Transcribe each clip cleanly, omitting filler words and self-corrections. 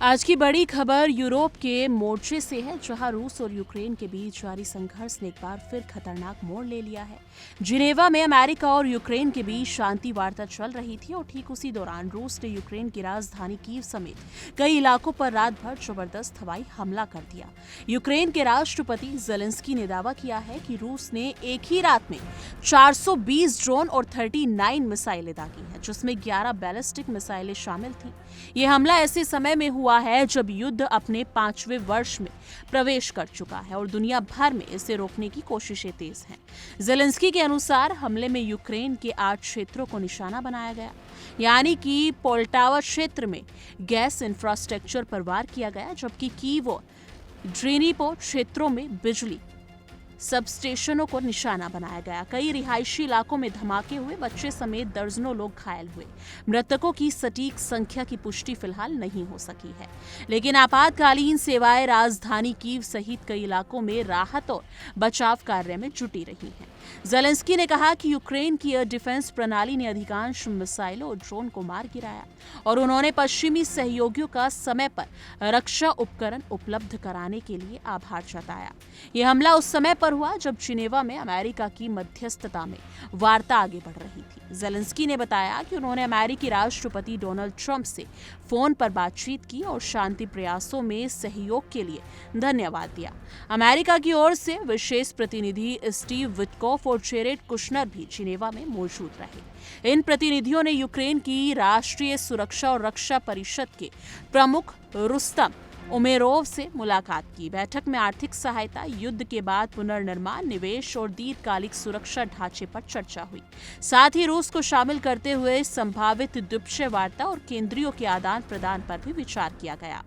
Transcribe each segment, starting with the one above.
आज की बड़ी खबर यूरोप के मोर्चे से है, जहां रूस और यूक्रेन के बीच जारी संघर्ष ने एक बार फिर खतरनाक मोड़ ले लिया है। जिनेवा में अमेरिका और यूक्रेन के बीच शांति वार्ता चल रही थी और ठीक उसी दौरान रूस ने यूक्रेन की राजधानी कीव समेत कई इलाकों पर रात भर जबरदस्त हवाई हमला कर दिया। यूक्रेन के राष्ट्रपति जेलेंस्की ने दावा किया है कि रूस ने एक ही रात में 420 ड्रोन और 39 मिसाइलें दागी हैं, जिसमें 11 बैलिस्टिक मिसाइलें शामिल थीं। ये हमला ऐसे समय में हुआ है जब युद्ध अपने 5वें वर्ष में प्रवेश कर चुका है और दुनिया भर में इसे रोकने की कोशिशें तेज हैं। जेलेंस्की के अनुसार हमले में यूक्रेन के 8 क्षेत्रों को निशाना बनाया गया, यानी कि पोल्टावा क्षेत्र में गैस इंफ्रास्ट्रक्चर पर वार किया गया, जबकि कीव और ड्रीनिपो क्षेत्रों में बिजली सबस्टेशनों को निशाना बनाया गया। कई रिहायशी इलाकों में धमाके हुए, बच्चे समेत दर्जनों लोग घायल हुए। मृतकों की सटीक संख्या की पुष्टि फिलहाल नहीं हो सकी है, लेकिन आपातकालीन सेवाएं राजधानी कीव सहित कई इलाकों में राहत और बचाव कार्य में जुटी रही हैं। जेलेंस्की ने कहा कि यूक्रेन की एयर डिफेंस प्रणाली ने अधिकांश मिसाइलों और ड्रोन को मार गिराया और उन्होंने पश्चिमी सहयोगियों का समय पर रक्षा उपकरण उपलब्ध कराने के लिए आभार जताया। यह हमला उस समय पर हुआ जब जिनेवा में अमेरिका की मध्यस्थता में वार्ता आगे बढ़ रही थी। जेलेंस्की ने बताया कि उन्होंने अमेरिकी राष्ट्रपति डोनाल्ड ट्रंप से फोन पर बातचीत की और शांति प्रयासों में सहयोग के लिए धन्यवाद दिया। अमेरिका की ओर से विशेष प्रतिनिधि स्टीव विटकॉफ और जेरेड कुशनर भी जिनेवा में मौजूद रहे। इन प्रतिनिधियों ने यूक्रेन की राष्ट्रीय सुरक्षा और रक्षा परिषद के प्रमुख रुस्तम उमेरोव से मुलाकात की। बैठक में आर्थिक सहायता, युद्ध के बाद पुनर्निर्माण, निवेश और दीर्घकालिक सुरक्षा ढांचे पर चर्चा हुई। साथ ही रूस को शामिल करते हुए संभावित द्विपक्षीय वार्ता और केंद्रीयों के आदान प्रदान पर भी विचार किया गया।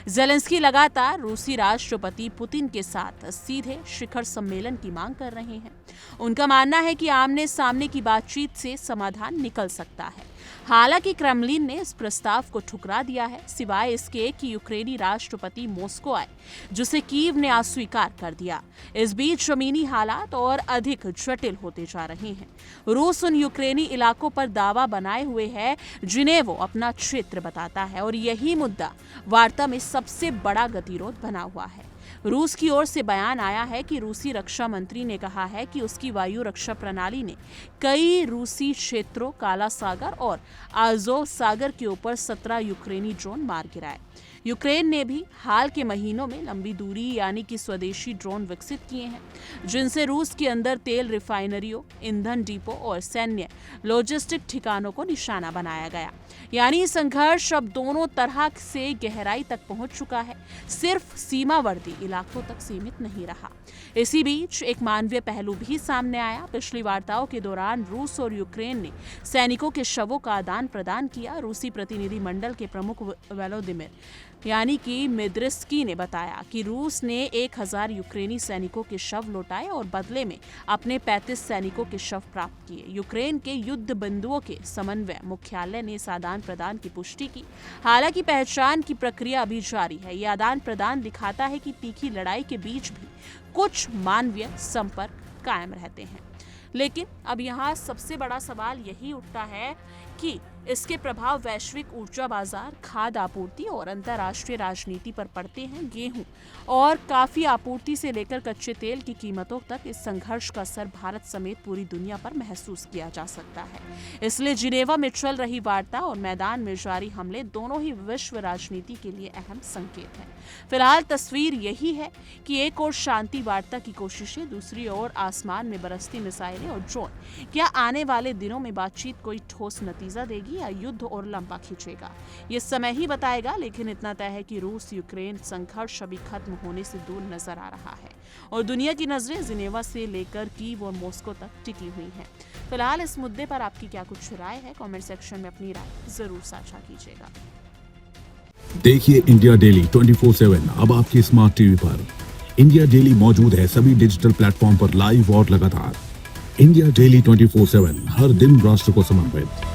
जेलेंस्की लगातार रूसी राष्ट्रपति पुतिन के साथ सीधे शिखर सम्मेलन की मांग कर रहे हैं। उनका मानना है कि आमने सामने की बातचीत से समाधान निकल सकता है। हालांकि क्रेमलिन ने इस प्रस्ताव को ठुकरा दिया है, सिवाय इसके कि यूक्रेनी राष्ट्रपति मॉस्को आए, जिसे कीव ने अस्वीकार कर दिया। इस बीच जमीनी हालात और अधिक जटिल होते जा रहे हैं। रूस उन यूक्रेनी इलाकों पर दावा बनाए हुए है जिन्हें वो अपना क्षेत्र बताता है और यही मुद्दा वार्ता में सबसे बड़ा गतिरोध बना हुआ है। रूस की ओर से बयान आया है कि रूसी रक्षा मंत्री ने कहा है कि उसकी वायु रक्षा प्रणाली ने कई रूसी क्षेत्रों, काला सागर और आज़ोव सागर के ऊपर 17 यूक्रेनी ड्रोन मार गिराए। यूक्रेन ने भी हाल के महीनों में लंबी दूरी यानी कि स्वदेशी ड्रोन विकसित किए हैं, जिनसे रूस के अंदर तेल रिफाइनरियों, ईंधन डिपो और सैन्य लॉजिस्टिक ठिकानों को निशाना बनाया गया। यानी संघर्ष अब दोनों तरह से गहराई तक पहुंच चुका है, सिर्फ सीमावर्ती इलाकों तक सीमित नहीं रहा। इसी बीच एक मानवीय पहलू भी सामने आया। पिछली वार्ताओं के दौरान रूस और यूक्रेन ने सैनिकों के शवों का आदान प्रदान किया। रूसी प्रतिनिधि मंडल के प्रमुख व्लादिमीर यानी कि मेद्रिस्की ने बताया कि रूस ने 1000 यूक्रेनी सैनिकों के शव लौटाए और बदले में अपने 35 सैनिकों के शव प्राप्त किए। यूक्रेन के युद्ध बंधुओं के समन्वय मुख्यालय ने इस आदान प्रदान की पुष्टि की। हालांकि पहचान की प्रक्रिया अभी जारी है। यह आदान प्रदान दिखाता है कि तीखी लड़ाई के बीच भी कुछ मानवीय संपर्क कायम रहते हैं। लेकिन अब यहाँ सबसे बड़ा सवाल यही उठता है कि इसके प्रभाव वैश्विक ऊर्जा बाजार, खाद्य आपूर्ति और अंतर्राष्ट्रीय राजनीति पर पड़ते हैं। गेहूं और काफी आपूर्ति से लेकर कच्चे तेल की कीमतों तक इस संघर्ष का असर भारत समेत पूरी दुनिया पर महसूस किया जा सकता है। इसलिए जिनेवा में चल रही वार्ता और मैदान में जारी हमले दोनों ही विश्व राजनीति के लिए अहम संकेत हैं। फिलहाल तस्वीर यही है कि एक और शांति वार्ता की कोशिशें, दूसरी ओर आसमान में बरसती मिसाइलें और ड्रोन। क्या आने वाले दिनों में बातचीत कोई ठोस नतीजा देगी या युद्ध और लंबा खींचेगा, ये समय ही बताएगा। लेकिन इतना तय है कि रूस यूक्रेन संघर्ष अभी खत्म होने से दूर नजर आ रहा है और दुनिया की नजरें जिनेवा से लेकर कीव और मॉस्को तक टिकी हुई हैं। फिलहाल इस मुद्दे पर आपकी क्या कुछ राय है, कमेंट सेक्शन में अपनी राय जरूर साझा कीजिएगा। देखिए इंडिया डेली 24/7 अब आपकी स्मार्ट टीवी पर। इंडिया डेली मौजूद है सभी डिजिटल प्लेटफॉर्म पर लाइव और लगातार। इंडिया डेली 24/7 हर दिन राष्ट्र को समर्पित।